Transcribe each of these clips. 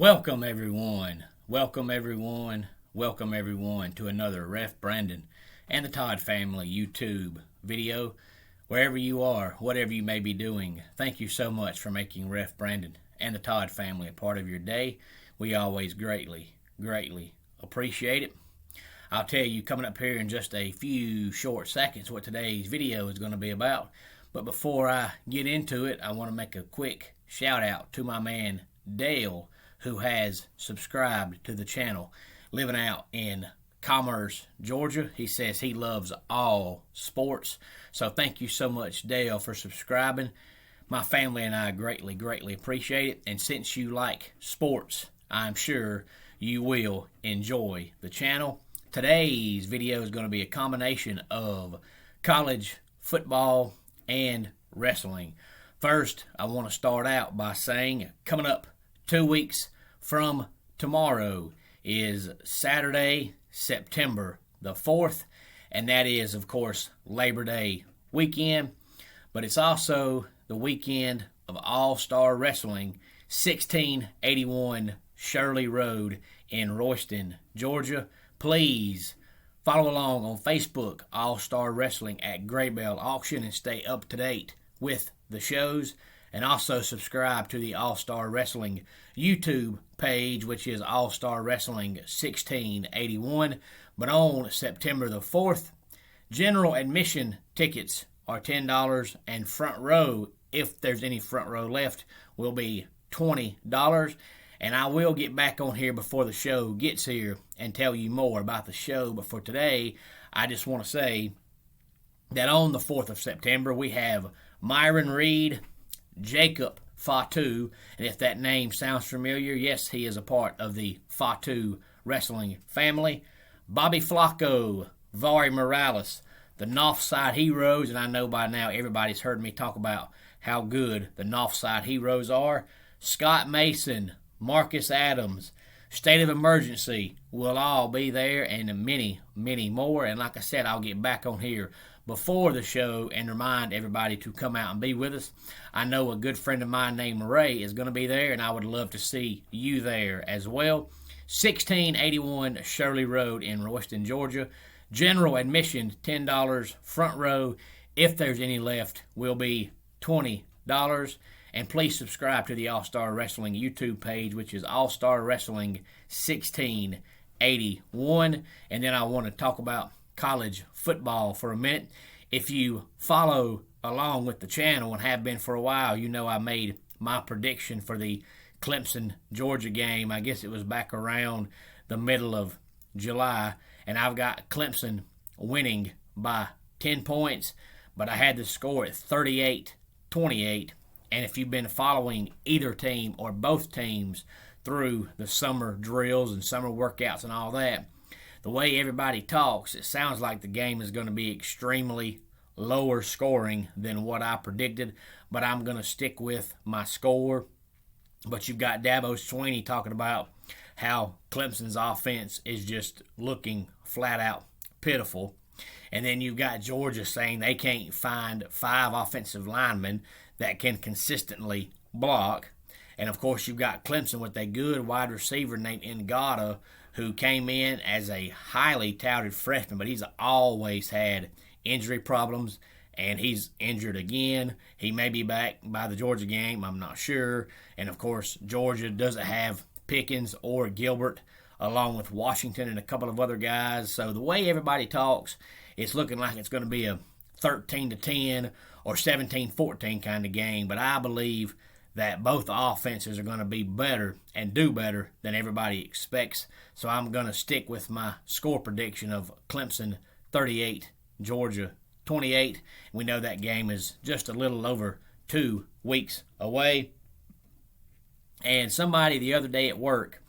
Welcome everyone, welcome everyone, welcome everyone to another Ref Brandon and the Todd family YouTube video. Wherever you are, whatever you may be doing, thank you so much for making Ref Brandon and the Todd family a part of your day. We always greatly appreciate it. I'll tell you coming up here in just a few short seconds what today's video is going to be about. But before I get into it, I want to make a quick shout out to my man Dale, who has subscribed to the channel, living out in Commerce, Georgia. He says he loves all sports. So thank you so much, Dale, for subscribing. My family and I greatly appreciate it. And since you like sports, I'm sure you will enjoy the channel. Today's video is going to be a combination of college football and wrestling. First, I want to start out by saying coming up 2 weeks from tomorrow is Saturday, September the 4th, and that is, of course, Labor Day weekend, but it's also the weekend of All-Star Wrestling, 1681 Shirley Road in Royston, Georgia. Please follow along on Facebook, All-Star Wrestling at Graybell Auction, and stay up to date with the shows. And also subscribe to the All-Star Wrestling YouTube page, which is All-Star Wrestling 1681. But on September the 4th, general admission tickets are $10, and front row, if there's any front row left, will be $20. And I will get back on here before the show gets here and tell you more about the show. But for today, I just want to say that on the 4th of September, we have Myron Reed, Jacob Fatu, and if that name sounds familiar, yes, he is a part of the Fatu wrestling family. Bobby Flacco, Vari Morales, the Northside Heroes, and I know by now everybody's heard me talk about how good the Northside Heroes are. Scott Mason, Marcus Adams, State of Emergency will all be there, and many more. And like I said, I'll get back on here before the show and remind everybody to come out and be with us. I know a good friend of mine named Ray is going to be there, and I would love to see you there as well. 1681 Shirley Road in Royston, Georgia. General admission, $10. Front row, if there's any left, will be $20. And please subscribe to the All-Star Wrestling YouTube page, which is All-Star Wrestling 1681. And then I want to talk about college football for a minute. If you follow along with the channel and have been for a while, you know I made my prediction for the Clemson, Georgia game. I guess it was back around the middle of July, and I've got Clemson winning by 10 points, but I had the score at 38-28. And if you've been following either team or both teams through the summer drills and summer workouts and all that, the way everybody talks, it sounds like the game is going to be extremely lower scoring than what I predicted, but I'm going to stick with my score. But you've got Dabo Swinney talking about how Clemson's offense is just looking flat out pitiful. And then you've got Georgia saying they can't find 5 offensive linemen that can consistently block. And, of course, you've got Clemson with a good wide receiver named Ngata, who came in as a highly touted freshman, but he's always had injury problems, and he's injured again. He may be back by the Georgia game, I'm not sure. And, of course, Georgia doesn't have Pickens or Gilbert, along with Washington and a couple of other guys. So the way everybody talks, it's looking like it's going to be a 13-10 or 17-14 kind of game, but I believe that both offenses are going to be better and do better than everybody expects. So I'm going to stick with my score prediction of Clemson 38, Georgia 28. We know that game is just a little over 2 weeks away. And somebody the other day at work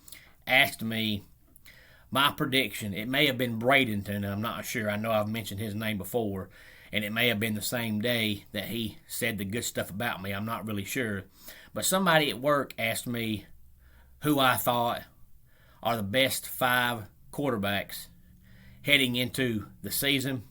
asked me my prediction. It may have been Bradenton, I'm not sure. I know I've mentioned his name before, and it may have been the same day that he said the good stuff about me. I'm not really sure. But somebody at work asked me who I thought are the best 5 quarterbacks heading into the season.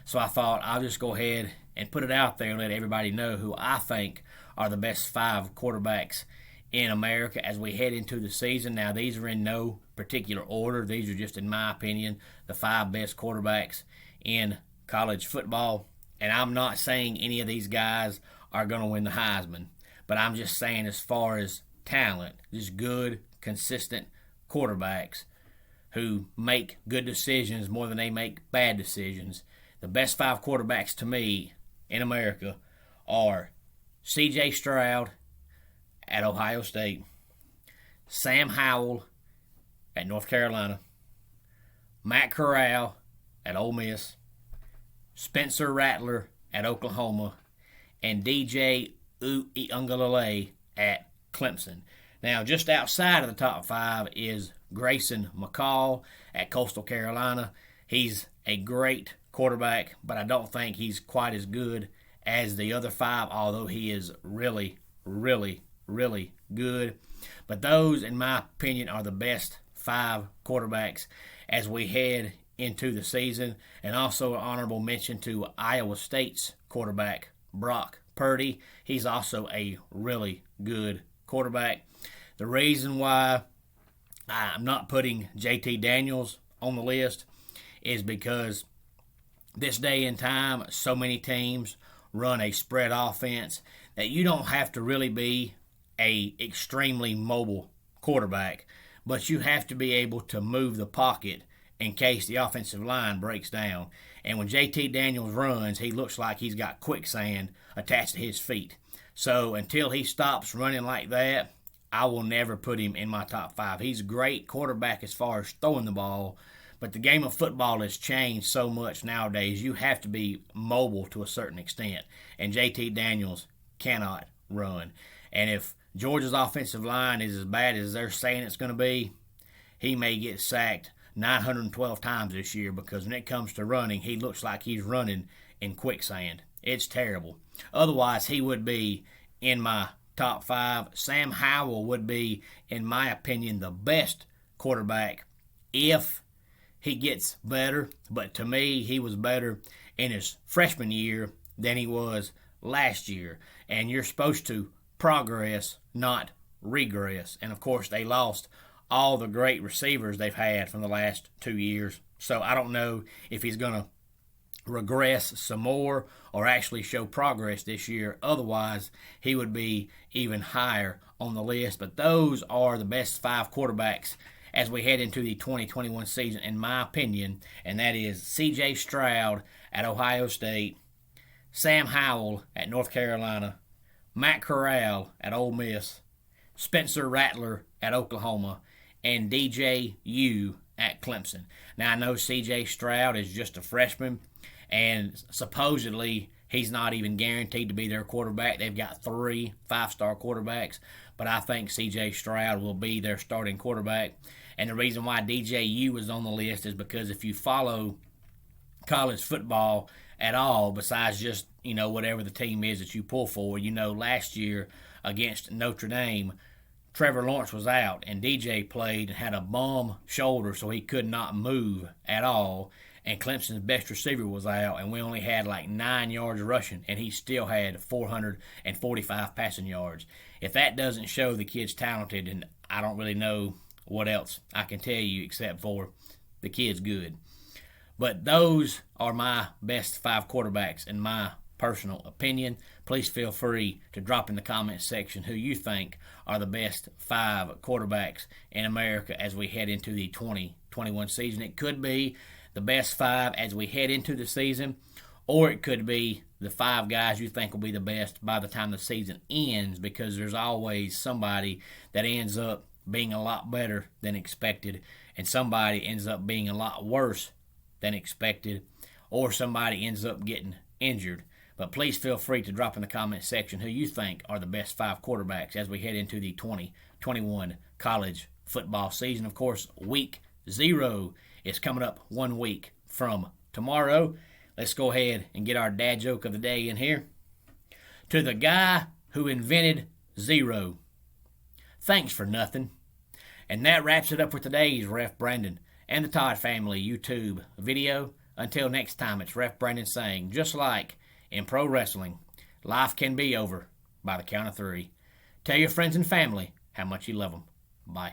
So I thought I'll just go ahead and put it out there and let everybody know who I think are the best 5 quarterbacks in America as we head into the season. Now, these are in no particular order. These are just, in my opinion, the 5 best quarterbacks in college football. And I'm not saying any of these guys are going to win the Heisman, but I'm just saying as far as talent, just good, consistent quarterbacks who make good decisions more than they make bad decisions. The best 5 quarterbacks to me in America are C.J. Stroud at Ohio State, Sam Howell at North Carolina, Matt Corral at Ole Miss, Spencer Rattler at Oklahoma, and DJ Uiagalelei at Clemson. Now, just outside of the top 5 is Grayson McCall at Coastal Carolina. He's a great quarterback, but I don't think he's quite as good as the other 5, although he is really, really, really good. But those, in my opinion, are the best 5 quarterbacks as we head into the season. And also an honorable mention to Iowa State's quarterback, Brock Purdy. He's also a really good quarterback. The reason why I'm not putting JT Daniels on the list is because this day and time, so many teams run a spread offense that you don't have to really be a extremely mobile quarterback, but you have to be able to move the pocket in case the offensive line breaks down. And when JT Daniels runs, he looks like he's got quicksand attached to his feet. So until he stops running like that, I will never put him in my top 5. He's a great quarterback as far as throwing the ball, but the game of football has changed so much nowadays. You have to be mobile to a certain extent, and JT Daniels cannot run. And if Georgia's offensive line is as bad as they're saying it's going to be, he may get sacked 912 times this year, because when it comes to running, he looks like he's running in quicksand. It's terrible. Otherwise, he would be in my top 5. Sam Howell would be, in my opinion, the best quarterback if he gets better. But to me, he was better in his freshman year than he was last year. And you're supposed to progress, not regress. And, of course, they lost all the great receivers they've had from the last 2 years. So I don't know if he's going to regress some more or actually show progress this year. Otherwise, he would be even higher on the list. But those are the best 5 quarterbacks as we head into the 2021 season, in my opinion, and that is C.J. Stroud at Ohio State, Sam Howell at North Carolina, Matt Corral at Ole Miss, Spencer Rattler at Oklahoma, and DJ U at Clemson. Now, I know C.J. Stroud is just a freshman, and supposedly he's not even guaranteed to be their quarterback. They've got 3 5-star quarterbacks, but I think C.J. Stroud will be their starting quarterback. And the reason why DJU is on the list is because if you follow college football at all, besides just, whatever the team is that you pull for, last year against Notre Dame, Trevor Lawrence was out, and DJ played and had a bum shoulder, so he could not move at all. And Clemson's best receiver was out, and we only had like 9 yards rushing, and he still had 445 passing yards. If that doesn't show the kid's talented, then I don't really know what else I can tell you except for the kid's good. But those are my best 5 quarterbacks in my personal opinion. Please feel free to drop in the comments section who you think are the best 5 quarterbacks in America as we head into the 2021 season. It could be the best 5 as we head into the season, or it could be the 5 guys you think will be the best by the time the season ends, because there's always somebody that ends up being a lot better than expected, and somebody ends up being a lot worse than expected, or somebody ends up getting injured. But please feel free to drop in the comments section who you think are the best 5 quarterbacks as we head into the 2021 college football season. Of course, week 0 is coming up 1 week from tomorrow. Let's go ahead and get our dad joke of the day in here. To the guy who invented 0, thanks for nothing. And that wraps it up for today's Ref Brandon and the Todd Family YouTube video. Until next time, it's Ref Brandon saying, just like in pro wrestling, life can be over by the count of 3. Tell your friends and family how much you love them. Bye.